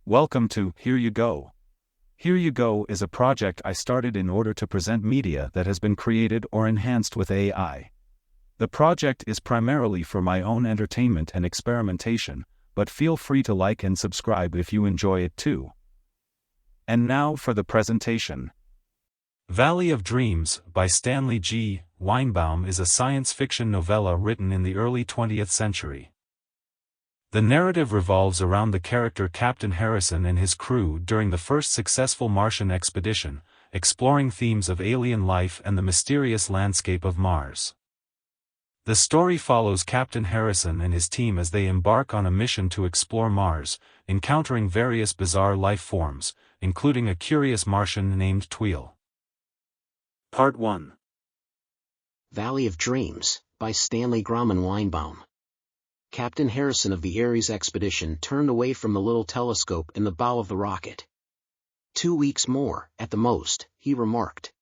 Welcome to Here You Go. Here You Go is a project I started in order to present media that has been created or enhanced with AI. The project is primarily for my own entertainment and experimentation, but feel free to like and subscribe if you enjoy it too. And now for the presentation. Valley of Dreams by Stanley G. Weinbaum is a science fiction novella written in the early 20th century. The narrative revolves around the character Captain Harrison and his crew during the first successful Martian expedition, exploring themes of alien life and the mysterious landscape of Mars. The story follows Captain Harrison and his team as they embark on a mission to explore Mars, encountering various bizarre life forms, including a curious Martian named Tweel. Part 1. Valley of Dreams, by Stanley G. Weinbaum. Captain Harrison of the Ares expedition turned away from the little telescope in the bow of the rocket. 2 weeks more, at the most, he remarked.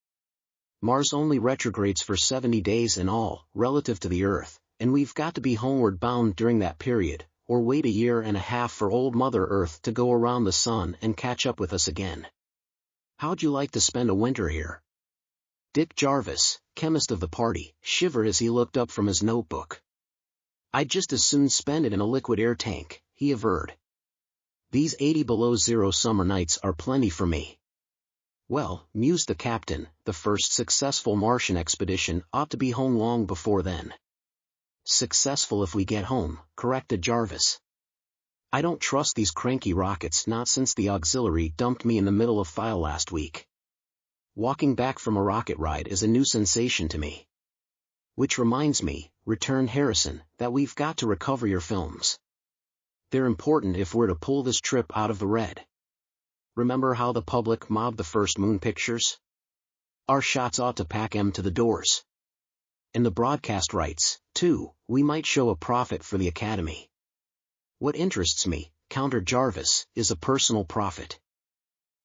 Mars only retrogrades for 70 days in all, relative to the Earth, and we've got to be homeward bound during that period, or wait a year and a half for old Mother Earth to go around the sun and catch up with us again. How'd you like to spend a winter here? Dick Jarvis, chemist of the party, shivered as he looked up from his notebook. I'd just as soon spend it in a liquid air tank, he averred. These 80 below zero summer nights are plenty for me. Well, mused the captain, the first successful Martian expedition ought to be home long before then. Successful if we get home, corrected Jarvis. I don't trust these cranky rockets, not since the auxiliary dumped me in the middle of file last week. Walking back from a rocket ride is a new sensation to me. Which reminds me, returned Harrison, that we've got to recover your films. They're important if we're to pull this trip out of the red. Remember how the public mobbed the first moon pictures? Our shots ought to pack 'em to the doors. And the broadcast rights, too, we might show a profit for the Academy. What interests me, countered Jarvis, is a personal profit.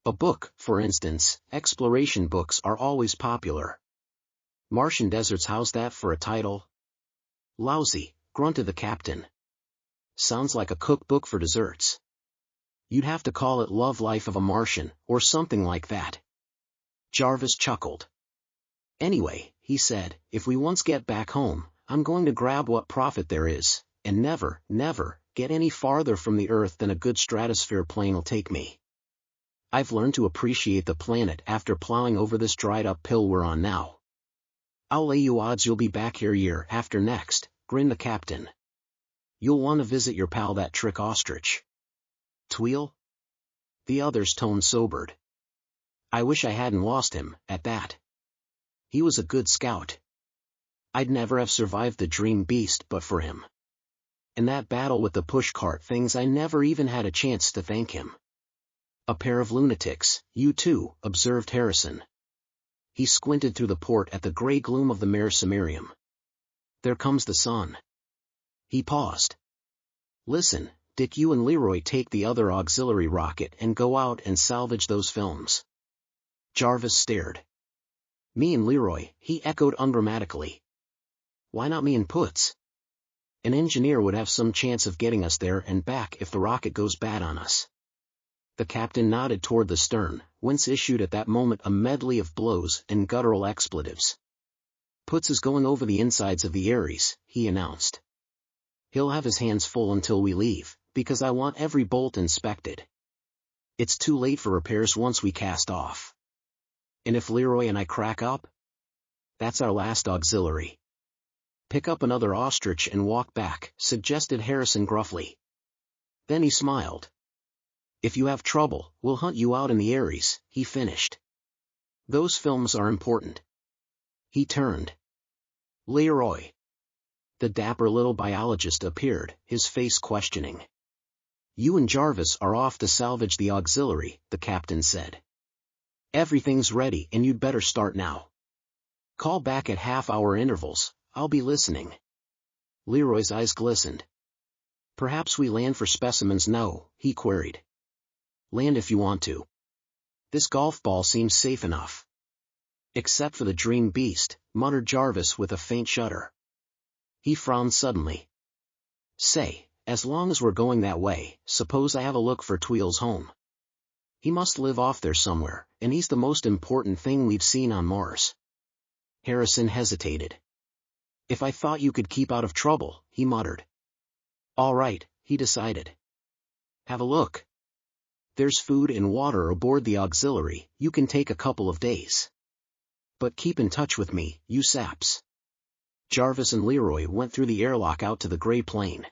A book, for instance, exploration books are always popular. Martian deserts, how's that for a title? Lousy, grunted the captain. Sounds like a cookbook for desserts. You'd have to call it Love Life of a Martian, or something like that. Jarvis chuckled. Anyway, he said, if we once get back home, I'm going to grab what profit there is, and never, get any farther from the Earth than a good stratosphere plane'll take me. I've learned to appreciate the planet after plowing over this dried-up pill we're on now. I'll lay you odds you'll be back here year after next, grinned the captain. You'll want to visit your pal that trick ostrich. Tweel? The other's tone sobered. I wish I hadn't lost him, at that. He was a good scout. I'd never have survived the dream beast but for him. In that battle with the pushcart things I never even had a chance to thank him. A pair of lunatics, you two, observed Harrison. He squinted through the port at the gray gloom of the Mare Cimmerium. There comes the sun. He paused. Listen, Dick, you and Leroy take the other auxiliary rocket and go out and salvage those films. Jarvis stared. Me and Leroy, he echoed ungrammatically. Why not me and Puts? An engineer would have some chance of getting us there and back if the rocket goes bad on us. The captain nodded toward the stern, whence issued at that moment a medley of blows and guttural expletives. Puts is going over the insides of the Ares, he announced. He'll have his hands full until we leave, because I want every bolt inspected. It's too late for repairs once we cast off. And if Leroy and I crack up? That's our last auxiliary. Pick up another ostrich and walk back, suggested Harrison gruffly. Then he smiled. If you have trouble, we'll hunt you out in the Ares, he finished. Those films are important. He turned. Leroy. The dapper little biologist appeared, his face questioning. You and Jarvis are off to salvage the auxiliary, the captain said. Everything's ready and you'd better start now. Call back at half-hour intervals, I'll be listening. Leroy's eyes glistened. Perhaps we land for specimens now, he queried. Land if you want to. This golf ball seems safe enough. Except for the dream beast, muttered Jarvis with a faint shudder. He frowned suddenly. Say, as long as we're going that way, suppose I have a look for Tweel's home. He must live off there somewhere, and he's the most important thing we've seen on Mars. Harrison hesitated. If I thought you could keep out of trouble, he muttered. All right, he decided. Have a look. There's food and water aboard the auxiliary, you can take a couple of days. But keep in touch with me, you saps. Jarvis and Leroy went through the airlock out to the gray plain.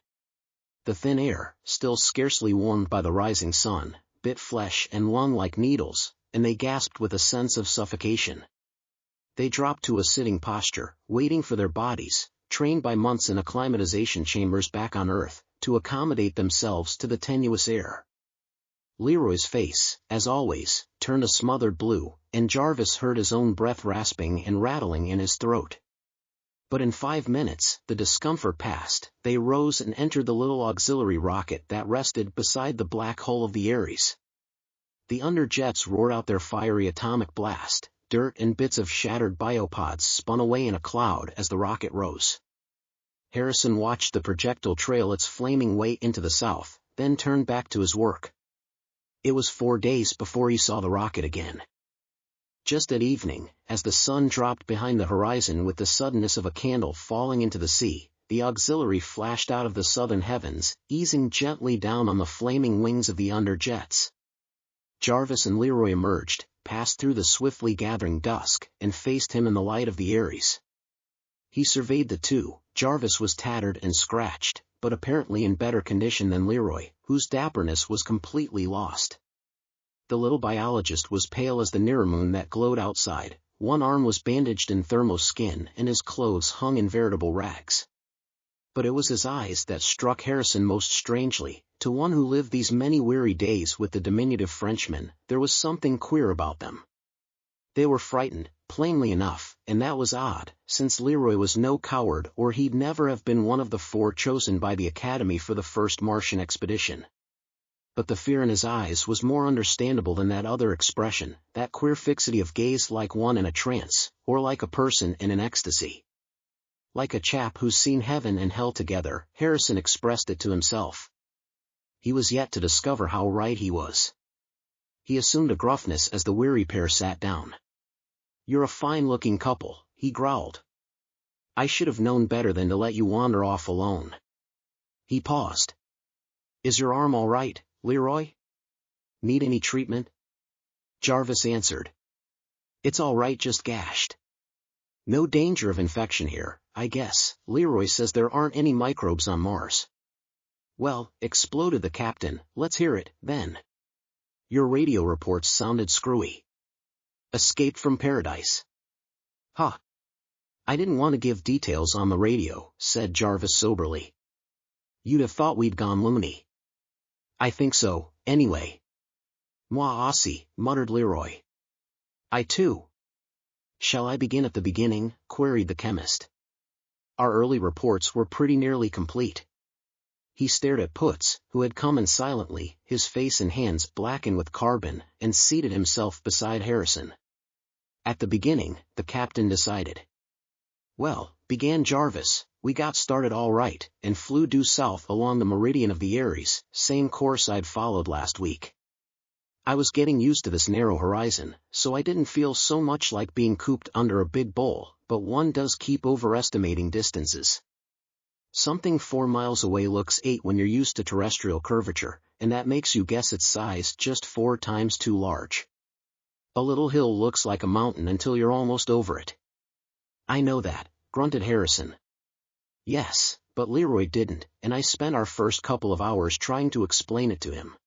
The thin air, still scarcely warmed by the rising sun, bit flesh and lung like needles, and they gasped with a sense of suffocation. They dropped to a sitting posture, waiting for their bodies, trained by months in acclimatization chambers back on Earth, to accommodate themselves to the tenuous air. Leroy's face, as always, turned a smothered blue, and Jarvis heard his own breath rasping and rattling in his throat. But in 5 minutes, the discomfort passed, they rose and entered the little auxiliary rocket that rested beside the black hull of the Ares. The underjets roared out their fiery atomic blast, dirt and bits of shattered biopods spun away in a cloud as the rocket rose. Harrison watched the projectile trail its flaming way into the south, then turned back to his work. It was 4 days before he saw the rocket again. Just at evening, as the sun dropped behind the horizon with the suddenness of a candle falling into the sea, the auxiliary flashed out of the southern heavens, easing gently down on the flaming wings of the underjets. Jarvis and Leroy emerged, passed through the swiftly gathering dusk, and faced him in the light of the Ares. He surveyed the two. Jarvis was tattered and scratched, but apparently in better condition than Leroy, whose dapperness was completely lost. The little biologist was pale as the nearer moon that glowed outside, one arm was bandaged in thermoskin and his clothes hung in veritable rags. But it was his eyes that struck Harrison most strangely. To one who lived these many weary days with the diminutive Frenchman, there was something queer about them. They were frightened, plainly enough, and that was odd, since Leroy was no coward or he'd never have been one of the 4 chosen by the Academy for the first Martian expedition. But the fear in his eyes was more understandable than that other expression, that queer fixity of gaze like one in a trance, or like a person in an ecstasy. Like a chap who's seen heaven and hell together, Harrison expressed it to himself. He was yet to discover how right he was. He assumed a gruffness as the weary pair sat down. You're a fine-looking couple, he growled. I should have known better than to let you wander off alone. He paused. Is your arm all right, Leroy? Need any treatment? Jarvis answered. It's all right, just gashed. No danger of infection here, I guess. Leroy says there aren't any microbes on Mars. Well, exploded the captain, let's hear it, then. Your radio reports sounded screwy. Escaped from paradise. Huh. I didn't want to give details on the radio, said Jarvis soberly. You'd have thought we'd gone loony. I think so, anyway. Moi aussi, muttered Leroy. I too. Shall I begin at the beginning? Queried the chemist. Our early reports were pretty nearly complete. He stared at Putz, who had come in silently, his face and hands blackened with carbon, and seated himself beside Harrison. At the beginning, the captain decided. Well, began Jarvis, we got started all right, and flew due south along the meridian of the Ares, same course I'd followed last week. I was getting used to this narrow horizon, so I didn't feel so much like being cooped under a big bowl, but one does keep overestimating distances. Something 4 miles away looks 8 when you're used to terrestrial curvature, and that makes you guess its size just 4 times too large. A little hill looks like a mountain until you're almost over it. I know that, grunted Harrison. Yes, but Leroy didn't, and I spent our first couple of hours trying to explain it to him.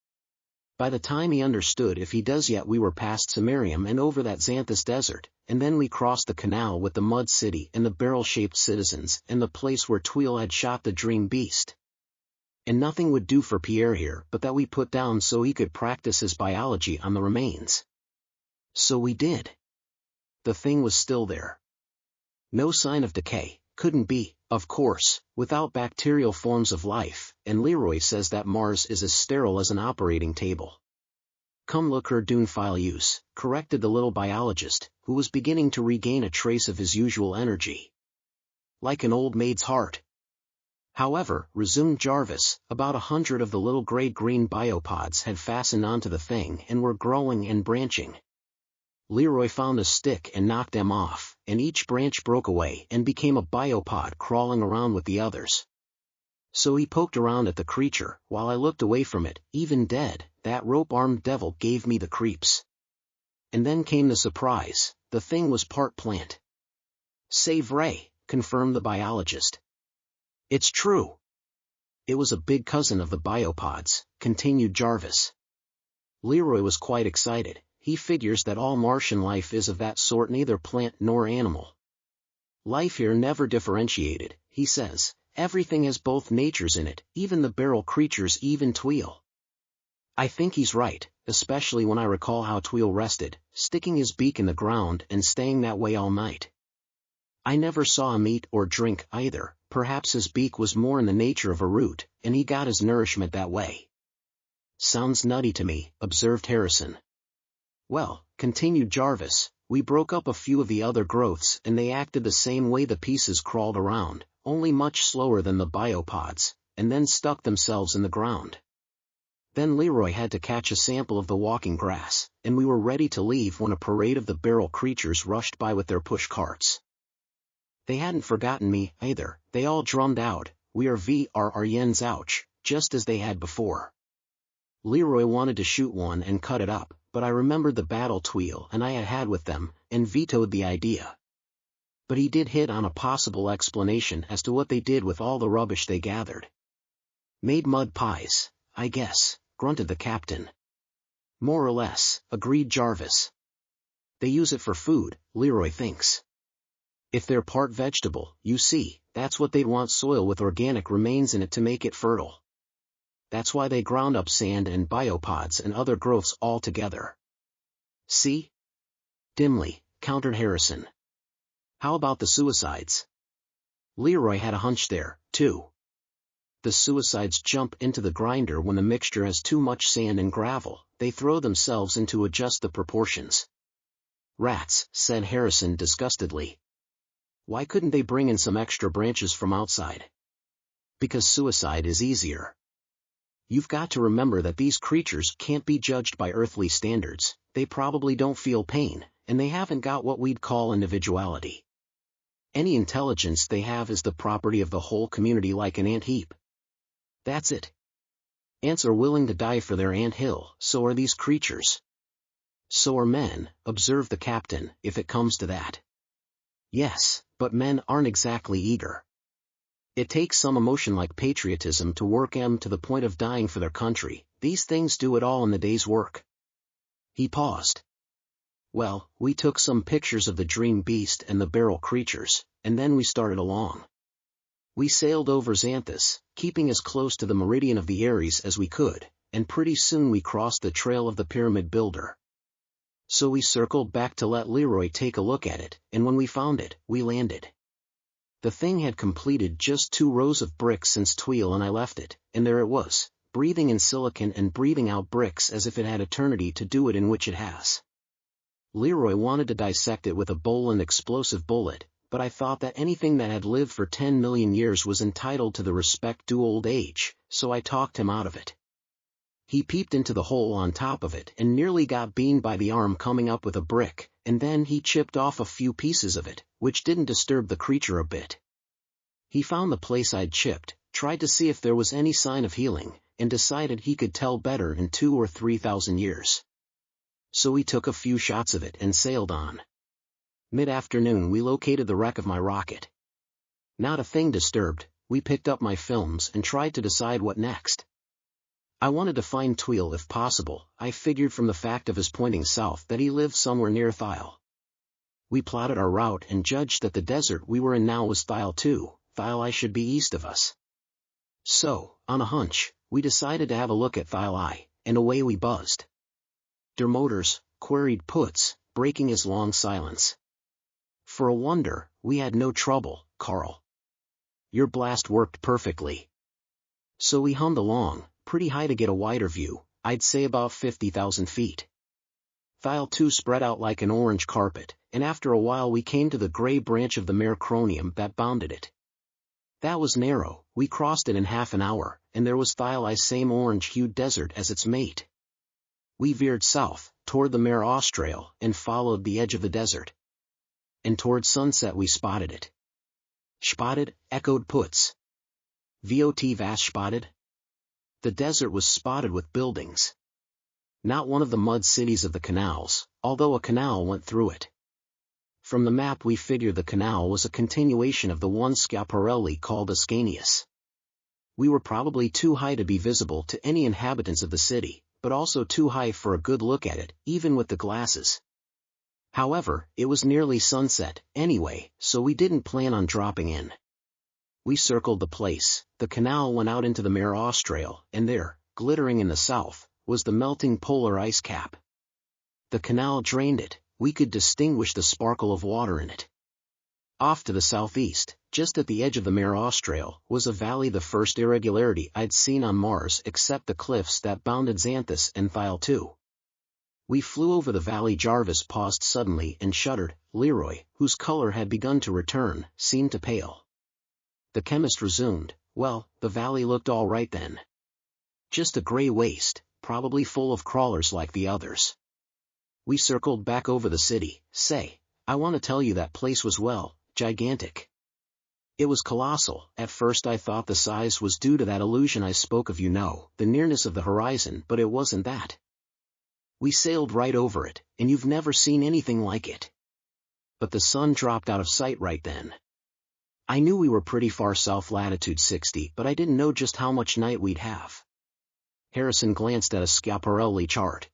By the time he understood, if he does yet, we were past Samarium and over that Xanthus desert, and then we crossed the canal with the mud city and the barrel-shaped citizens and the place where Tweel had shot the dream beast. And nothing would do for Pierre here but that we put down so he could practice his biology on the remains. So we did. The thing was still there. No sign of decay, couldn't be, of course, without bacterial forms of life, and Leroy says that Mars is as sterile as an operating table. Come look her dune file use, corrected the little biologist, who was beginning to regain a trace of his usual energy. Like an old maid's heart. However, resumed Jarvis, about 100 of the little gray-green biopods had fastened onto the thing and were growing and branching. Leroy found a stick and knocked them off, and each branch broke away and became a biopod crawling around with the others. So he poked around at the creature, while I looked away from it. Even dead, that rope-armed devil gave me the creeps. And then came the surprise, the thing was part plant. "Save Ray," confirmed the biologist. "It's true." "It was a big cousin of the biopods," continued Jarvis. Leroy was quite excited. He figures that all Martian life is of that sort, neither plant nor animal. "Life here never differentiated," he says. "Everything has both natures in it, even the barrel creatures, even Tweel." I think he's right, especially when I recall how Tweel rested, sticking his beak in the ground and staying that way all night. I never saw him eat or drink either. Perhaps his beak was more in the nature of a root, and he got his nourishment that way. "Sounds nutty to me," observed Harrison. "Well," continued Jarvis, "we broke up a few of the other growths and they acted the same way. The pieces crawled around, only much slower than the biopods, and then stuck themselves in the ground. Then Leroy had to catch a sample of the walking grass, and we were ready to leave when a parade of the barrel creatures rushed by with their push carts. They hadn't forgotten me, either. They all drummed out, 'We are Yens ouch,' just as they had before. Leroy wanted to shoot one and cut it up, but I remembered the battle Tweel and I had had with them, and vetoed the idea. But he did hit on a possible explanation as to what they did with all the rubbish they gathered. "Made mud pies, I guess," grunted the captain. "More or less," agreed Jarvis. "They use it for food," Leroy thinks. "If they're part vegetable, you see, that's what they'd want, soil with organic remains in it to make it fertile. That's why they ground up sand and biopods and other growths all together." "See?" dimly countered Harrison. "How about the suicides?" Leroy had a hunch there, too. "The suicides jump into the grinder when the mixture has too much sand and gravel. They throw themselves in to adjust the proportions." "Rats," said Harrison disgustedly. "Why couldn't they bring in some extra branches from outside?" "Because suicide is easier. You've got to remember that these creatures can't be judged by earthly standards. They probably don't feel pain, and they haven't got what we'd call individuality. Any intelligence they have is the property of the whole community, like an ant heap. That's it. Ants are willing to die for their ant hill, so are these creatures." "So are men," observed the captain, "if it comes to that." "Yes, but men aren't exactly eager. It takes some emotion like patriotism to work them to the point of dying for their country. These things do it all in the day's work." He paused. "Well, we took some pictures of the dream beast and the barrel creatures, and then we started along. We sailed over Xanthus, keeping as close to the meridian of the Aries as we could, and pretty soon we crossed the trail of the pyramid builder. So we circled back to let Leroy take a look at it, and when we found it, we landed. The thing had completed just 2 rows of bricks since Tweel and I left it, and there it was, breathing in silicon and breathing out bricks as if it had eternity to do it in, which it has. Leroy wanted to dissect it with a Boland explosive bullet, but I thought that anything that had lived for 10 million years was entitled to the respect due old age, so I talked him out of it. He peeped into the hole on top of it and nearly got beamed by the arm coming up with a brick, and then he chipped off a few pieces of it, which didn't disturb the creature a bit. He found the place I'd chipped, tried to see if there was any sign of healing, and decided he could tell better in 2,000 or 3,000 years. So he took a few shots of it and sailed on. Mid-afternoon we located the wreck of my rocket. Not a thing disturbed. We picked up my films and tried to decide what next. I wanted to find Tweel if possible. I figured from the fact of his pointing south that he lived somewhere near Tweel. We plotted our route and judged that the desert we were in now was Tweel too. Tweel I should be east of us. So, on a hunch, we decided to have a look at Tweel I, and away we buzzed. "Der motors?" queried Putz, breaking his long silence. "For a wonder, we had no trouble, Carl. Your blast worked perfectly." So we hummed along, pretty high to get a wider view, I'd say about 50,000 feet. Tweel 2 spread out like an orange carpet, and after a while we came to the gray branch of the Marcronium that bounded it. That was narrow. We crossed it in half an hour, and there was Tweel, same orange-hued desert as its mate. We veered south, toward the Mare Australe, and followed the edge of the desert. And toward sunset we spotted it. Spotted, echoed Putz. Vot vas spotted? The desert was spotted with buildings. Not one of the mud cities of the canals, although a canal went through it. From the map we figured the canal was a continuation of the one Schiaparelli called Ascanius. We were probably too high to be visible to any inhabitants of the city, but also too high for a good look at it, even with the glasses. However, it was nearly sunset, anyway, so we didn't plan on dropping in. We circled the place. The canal went out into the Mare Australe, and there, glittering in the south, was the melting polar ice cap. The canal drained it. We could distinguish the sparkle of water in it. Off to the southeast, just at the edge of the Mare Australe, was a valley, the first irregularity I'd seen on Mars except the cliffs that bounded Xanthus and Tweel too. We flew over the valley. Jarvis paused suddenly and shuddered. Leroy, whose color had begun to return, seemed to pale. The chemist resumed, "Well, the valley looked all right then. Just a gray waste, probably full of crawlers like the others." We circled back over the city. "Say, I want to tell you that place was, well, gigantic. It was colossal. At first I thought the size was due to that illusion I spoke of, the nearness of the horizon, but it wasn't that. We sailed right over it, and you've never seen anything like it." But the sun dropped out of sight right then. I knew we were pretty far south, latitude 60, but I didn't know just how much night we'd have. Harrison glanced at a Schiaparelli chart.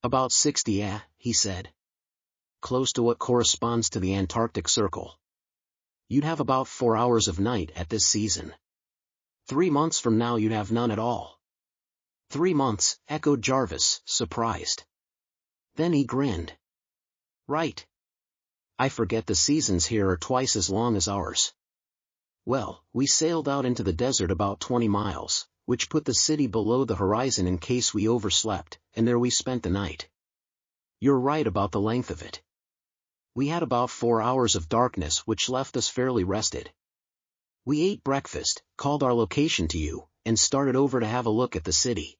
"About 60, he said. "Close to what corresponds to the Antarctic Circle. You'd have about 4 hours of night at this season. 3 months from now you'd have none at all." "3 months," echoed Jarvis, surprised. Then he grinned. "Right. I forget the seasons here are twice as long as ours." Well, we sailed out into the desert about 20 miles, which put the city below the horizon in case we overslept, and there we spent the night. You're right about the length of it. We had about 4 hours of darkness, which left us fairly rested. We ate breakfast, called our location to you, and started over to have a look at the city.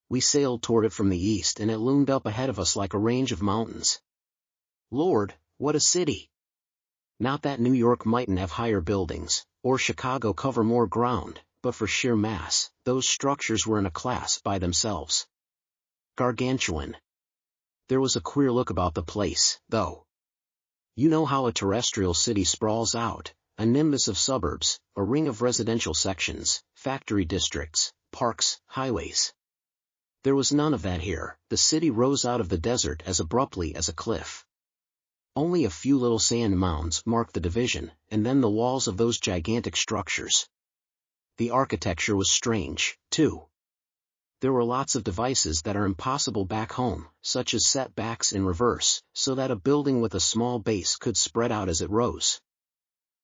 We sailed toward it from the east, and it loomed up ahead of us like a range of mountains. Lord, what a city! Not that New York mightn't have higher buildings, or Chicago cover more ground, but for sheer mass, those structures were in a class by themselves. Gargantuan. There was a queer look about the place, though. You know how a terrestrial city sprawls out, a nimbus of suburbs, a ring of residential sections, factory districts, parks, highways. There was none of that here. The city rose out of the desert as abruptly as a cliff. Only a few little sand mounds marked the division, and then the walls of those gigantic structures. The architecture was strange, too. There were lots of devices that are impossible back home, such as setbacks in reverse, so that a building with a small base could spread out as it rose.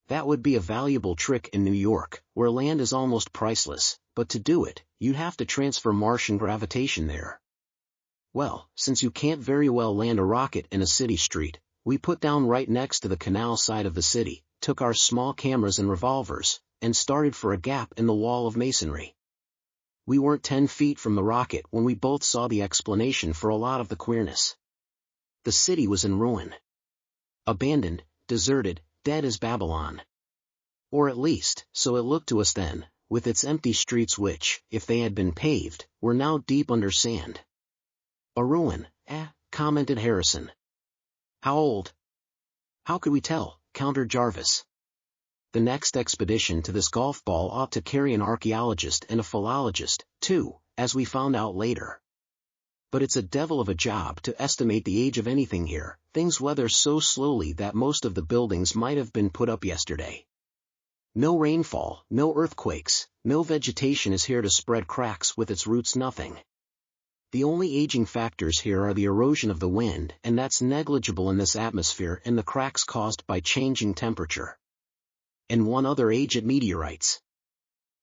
That would be a valuable trick in New York, where land is almost priceless, but to do it, you'd have to transfer Martian gravitation there. Well, since you can't very well land a rocket in a city street, we put down right next to the canal side of the city, took our small cameras and revolvers, and started for a gap in the wall of masonry. We weren't 10 feet from the rocket when we both saw the explanation for a lot of the queerness. The city was in ruin. Abandoned, deserted, dead as Babylon. Or at least, so it looked to us then, with its empty streets which, if they had been paved, were now deep under sand. "A ruin, commented Harrison. "How old?" "How could we tell?" countered Jarvis. "The next expedition to this golf ball ought to carry an archaeologist and a philologist, too, as we found out later. But it's a devil of a job to estimate the age of anything here. Things weather so slowly that most of the buildings might have been put up yesterday. No rainfall, no earthquakes, no vegetation is here to spread cracks with its roots, nothing. The only aging factors here are the erosion of the wind, and that's negligible in this atmosphere, and the cracks caused by changing temperature. And one other aged meteorites.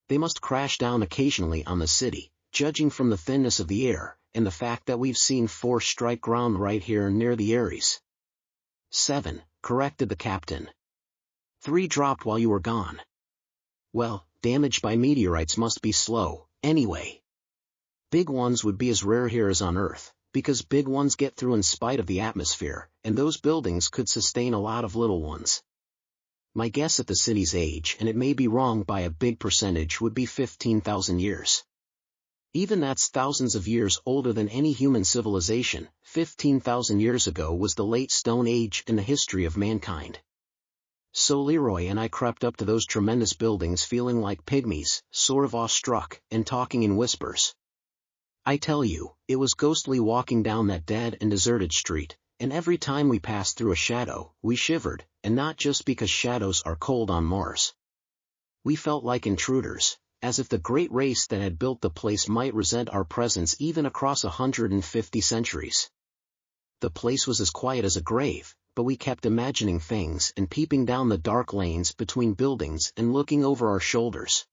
They must crash down occasionally on the city, judging from the thinness of the air, and the fact that we've seen 4 strike ground right here near the Aries." 7, corrected the captain. 3 dropped while you were gone. Well, damage by meteorites must be slow, anyway. Big ones would be as rare here as on Earth, because big ones get through in spite of the atmosphere, and those buildings could sustain a lot of little ones. My guess at the city's age, and it may be wrong by a big percentage, would be 15,000 years. Even that's thousands of years older than any human civilization. 15,000 years ago was the late Stone Age in the history of mankind. So Leroy and I crept up to those tremendous buildings feeling like pygmies, sort of awestruck, and talking in whispers. I tell you, it was ghostly walking down that dead and deserted street, and every time we passed through a shadow, we shivered, and not just because shadows are cold on Mars. We felt like intruders, as if the great race that had built the place might resent our presence even across 150 centuries. The place was as quiet as a grave, but we kept imagining things and peeping down the dark lanes between buildings and looking over our shoulders.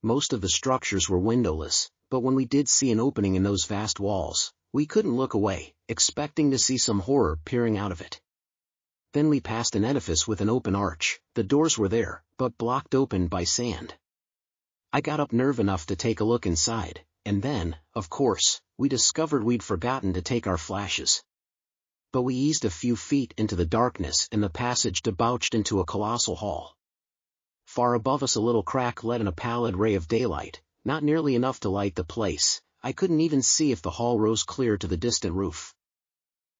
Most of the structures were windowless, but when we did see an opening in those vast walls, we couldn't look away, expecting to see some horror peering out of it. Then we passed an edifice with an open arch. The doors were there, but blocked open by sand. I got up nerve enough to take a look inside, and then, of course, we discovered we'd forgotten to take our flashes. But we eased a few feet into the darkness and the passage debouched into a colossal hall. Far above us a little crack let in a pallid ray of daylight, not nearly enough to light the place. I couldn't even see if the hall rose clear to the distant roof.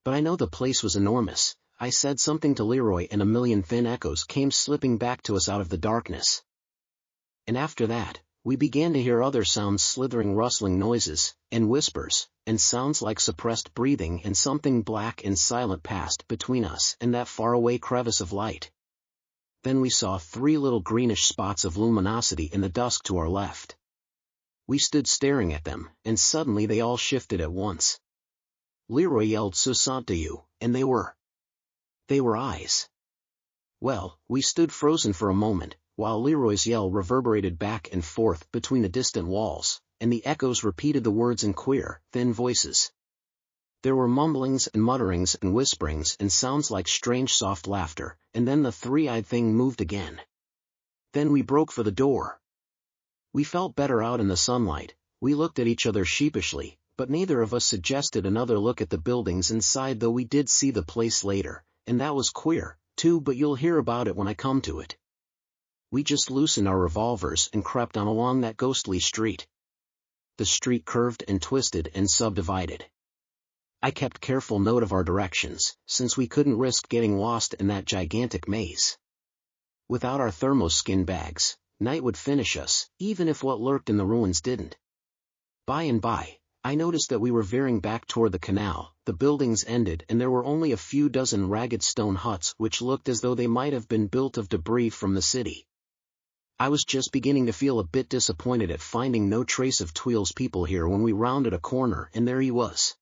But I know the place was enormous. I said something to Leroy and a million thin echoes came slipping back to us out of the darkness. And after that, we began to hear other sounds, slithering, rustling noises, and whispers, and sounds like suppressed breathing, and something black and silent passed between us and that faraway crevice of light. Then we saw 3 little greenish spots of luminosity in the dusk to our left. We stood staring at them, and suddenly they all shifted at once. Leroy yelled, "Ce sont you," and they were eyes. Well, we stood frozen for a moment, while Leroy's yell reverberated back and forth between the distant walls, and the echoes repeated the words in queer, thin voices. There were mumblings and mutterings and whisperings and sounds like strange soft laughter, and then the 3-eyed thing moved again. Then we broke for the door. We felt better out in the sunlight. We looked at each other sheepishly, but neither of us suggested another look at the buildings inside, though we did see the place later, and that was queer, too, but you'll hear about it when I come to it. We just loosened our revolvers and crept on along that ghostly street. The street curved and twisted and subdivided. I kept careful note of our directions, since we couldn't risk getting lost in that gigantic maze. Without our thermoskin bags, night would finish us, even if what lurked in the ruins didn't. By and by, I noticed that we were veering back toward the canal. The buildings ended and there were only a few dozen ragged stone huts which looked as though they might have been built of debris from the city. I was just beginning to feel a bit disappointed at finding no trace of Tweel's people here when we rounded a corner and there he was.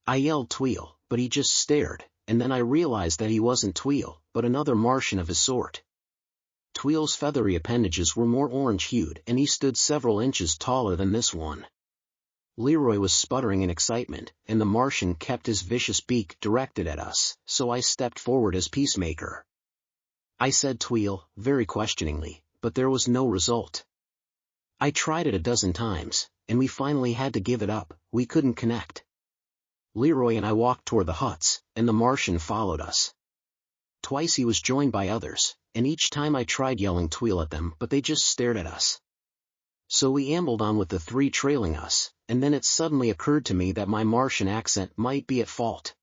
I yelled Tweel, but he just stared, and then I realized that he wasn't Tweel, but another Martian of his sort. Tweel's feathery appendages were more orange-hued and he stood several inches taller than this one. Leroy was sputtering in excitement, and the Martian kept his vicious beak directed at us, so I stepped forward as peacemaker. I said Tweel, very questioningly, but there was no result. I tried it a dozen times, and we finally had to give it up. We couldn't connect. Leroy and I walked toward the huts, and the Martian followed us. Twice he was joined by others, and each time I tried yelling Tweel at them, but they just stared at us. So we ambled on with the 3 trailing us, and then it suddenly occurred to me that my Martian accent might be at fault.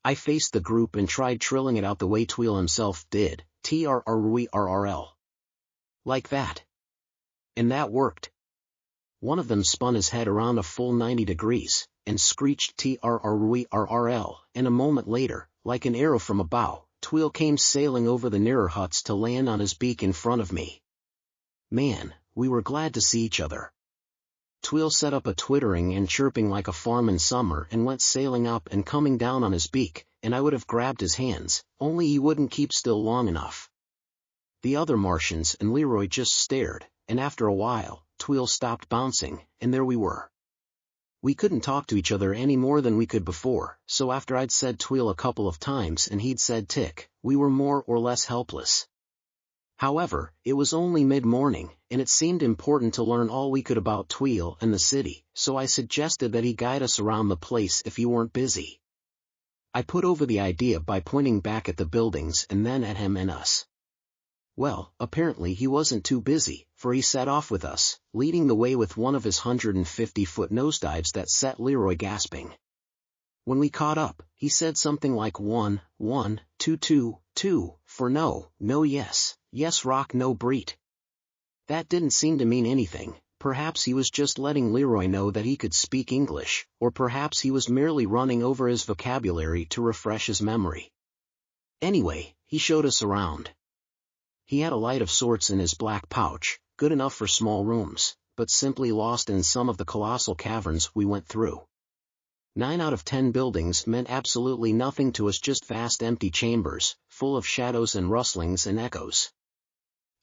I faced the group and tried trilling it out the way Tweel himself did, trrrrl. Like that. And that worked. One of them spun his head around a full 90 degrees, and screeched trrrrrl, and a moment later, like an arrow from a bow, Tweel came sailing over the nearer huts to land on his beak in front of me. Man, we were glad to see each other. Tweel set up a twittering and chirping like a farm in summer and went sailing up and coming down on his beak, and I would have grabbed his hands, only he wouldn't keep still long enough. The other Martians and Leroy just stared, and after a while, Tweel stopped bouncing, and there we were. We couldn't talk to each other any more than we could before, so after I'd said Tweel a couple of times and he'd said tick, we were more or less helpless. However, it was only mid-morning, and it seemed important to learn all we could about Tweel and the city, so I suggested that he guide us around the place if you weren't busy. I put over the idea by pointing back at the buildings and then at him and us. Well, apparently he wasn't too busy, for he set off with us, leading the way with one of his 150-foot nosedives that set Leroy gasping. When we caught up, he said something like 1, 1, 2, 2, 2, for no, no yes, yes rock no breed. That didn't seem to mean anything. Perhaps he was just letting Leroy know that he could speak English, or perhaps he was merely running over his vocabulary to refresh his memory. Anyway, he showed us around. He had a light of sorts in his black pouch, good enough for small rooms, but simply lost in some of the colossal caverns we went through. 9 out of 10 buildings meant absolutely nothing to us, just vast empty chambers, full of shadows and rustlings and echoes.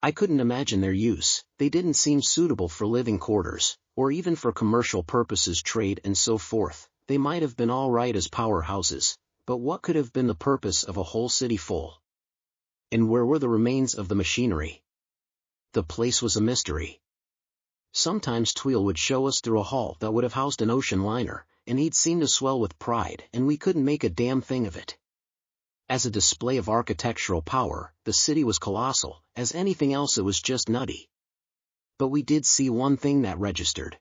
I couldn't imagine their use. They didn't seem suitable for living quarters, or even for commercial purposes, trade and so forth. They might have been all right as powerhouses, but what could have been the purpose of a whole city full? And where were the remains of the machinery? The place was a mystery. Sometimes Tweel would show us through a hall that would have housed an ocean liner, and he'd seem to swell with pride, and we couldn't make a damn thing of it. As a display of architectural power, the city was colossal. As anything else, it was just nutty. But we did see one thing that registered.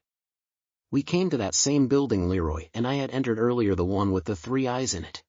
We came to that same building Leroy and I had entered earlier, the one with the 3 eyes in it.